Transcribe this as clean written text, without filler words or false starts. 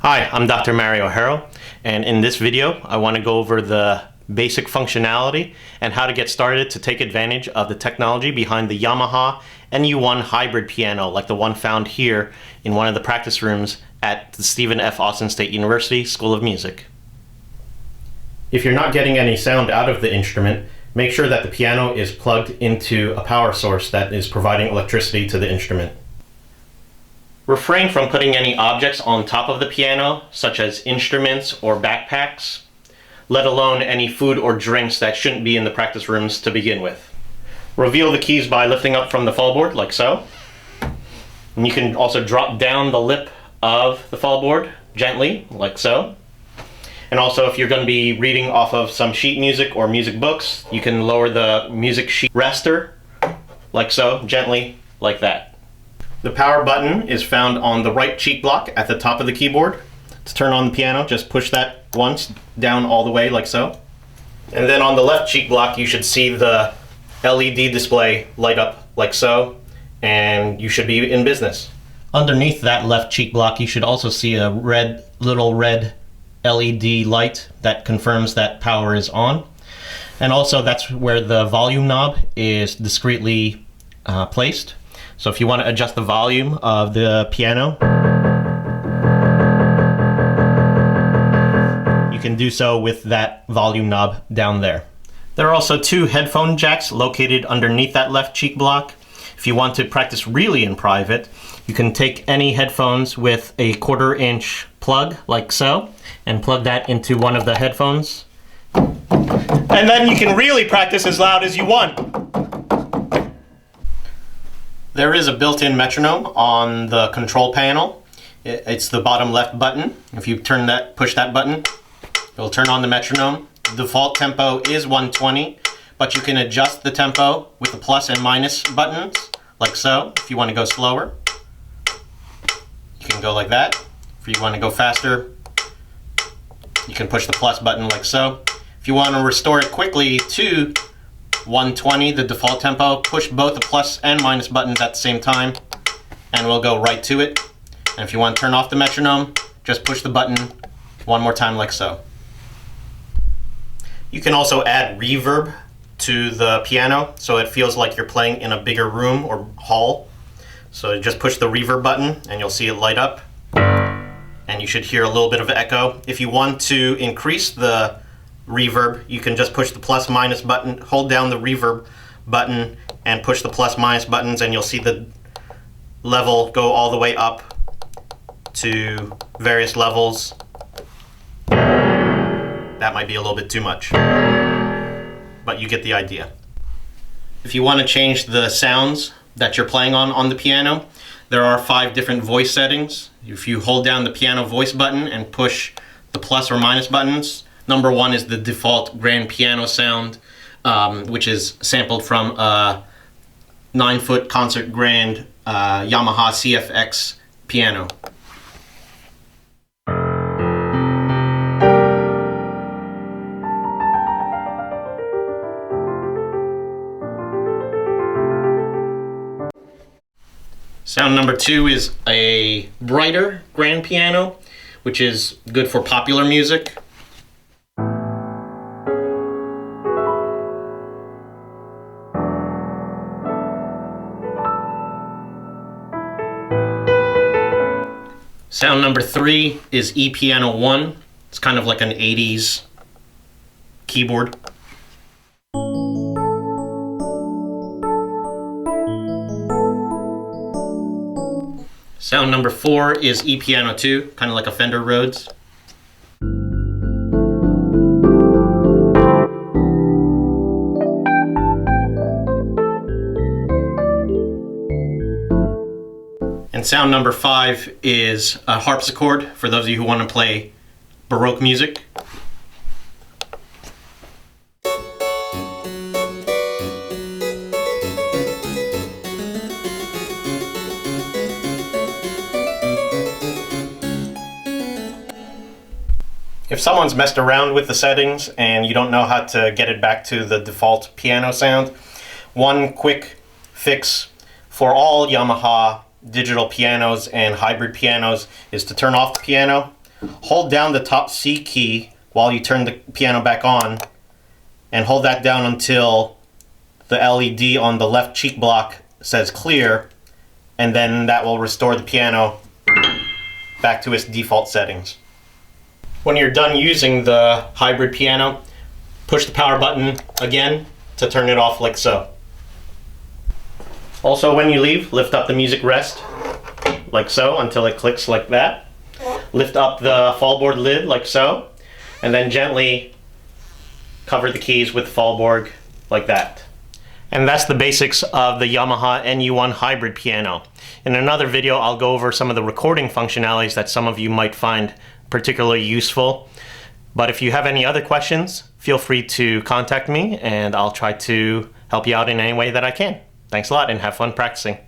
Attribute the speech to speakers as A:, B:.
A: Hi, I'm Dr. Mario Harrow, and in this video I want to go over the basic functionality and how to get started to take advantage of the technology behind the Yamaha NU1 Hybrid Piano, like the one found here in one of the practice rooms at the Stephen F. Austin State University School of Music. If you're not getting any sound out of the instrument, make sure that the piano is plugged into a power source that is providing electricity to the instrument. Refrain from putting any objects on top of the piano, such as instruments or backpacks, let alone any food or drinks that shouldn't be in the practice rooms to begin with. Reveal the keys by lifting up from the fallboard, like so. And you can also drop down the lip of the fallboard gently, like so. And also, if you're going to be reading off of some sheet music or music books, you can lower the music sheet rester, like so, gently, like that. The power button is found on the right cheek block at the top of the keyboard. To turn on the piano, just push that once down all the way like so. And then on the left cheek block, you should see the LED display light up like so, and you should be in business. Underneath that left cheek block, you should also see a little red LED light that confirms that power is on. And also that's where the volume knob is discreetly placed. So if you want to adjust the volume of the piano, you can do so with that volume knob down there. There are also two headphone jacks located underneath that left cheek block. If you want to practice really in private, you can take any headphones with a 1/4-inch plug, like so, and plug that into one of the headphones. And then you can really practice as loud as you want. There is a built-in metronome on the control panel. It's the bottom left button. If you push that button, it'll turn on the metronome. The default tempo is 120, but you can adjust the tempo with the plus and minus buttons, like so. If you want to go slower, you can go like that. If you want to go faster, you can push the plus button like so. If you want to restore it quickly to 120, the default tempo, push both the plus and minus buttons at the same time, and we'll go right to it. And if you want to turn off the metronome, just push the button one more time like so. You can also add reverb to the piano so it feels like you're playing in a bigger room or hall. So just push the reverb button and you'll see it light up, and you should hear a little bit of echo. If you want to increase the reverb, you can just push the plus minus button, hold down the reverb button and push the plus minus buttons, and you'll see the level go all the way up to various levels. That might be a little bit too much, but you get the idea. If you want to change the sounds that you're playing on the piano, there are 5 different voice settings. If you hold down the piano voice button and push the plus or minus buttons, number 1 is the default grand piano sound, which is sampled from a 9-foot concert grand Yamaha CFX piano. Sound number 2 is a brighter grand piano, which is good for popular music. Sound number 3 is E-Piano 1. It's kind of like an 80s keyboard. Sound number 4 is E-Piano 2, kind of like a Fender Rhodes. And sound number 5 is a harpsichord, for those of you who want to play Baroque music. If someone's messed around with the settings and you don't know how to get it back to the default piano sound, one quick fix for all Yamaha digital pianos and hybrid pianos is to turn off the piano, hold down the top C key while you turn the piano back on, and hold that down until the LED on the left cheek block says clear, and then that will restore the piano back to its default settings. When you're done using the hybrid piano, push the power button again to turn it off like so. Also, when you leave, lift up the music rest like so until it clicks like that. Lift up the fallboard lid like so, and then gently cover the keys with fallboard like that. And that's the basics of the Yamaha NU1 Hybrid Piano. In another video, I'll go over some of the recording functionalities that some of you might find particularly useful. But if you have any other questions, feel free to contact me and I'll try to help you out in any way that I can. Thanks a lot and have fun practicing.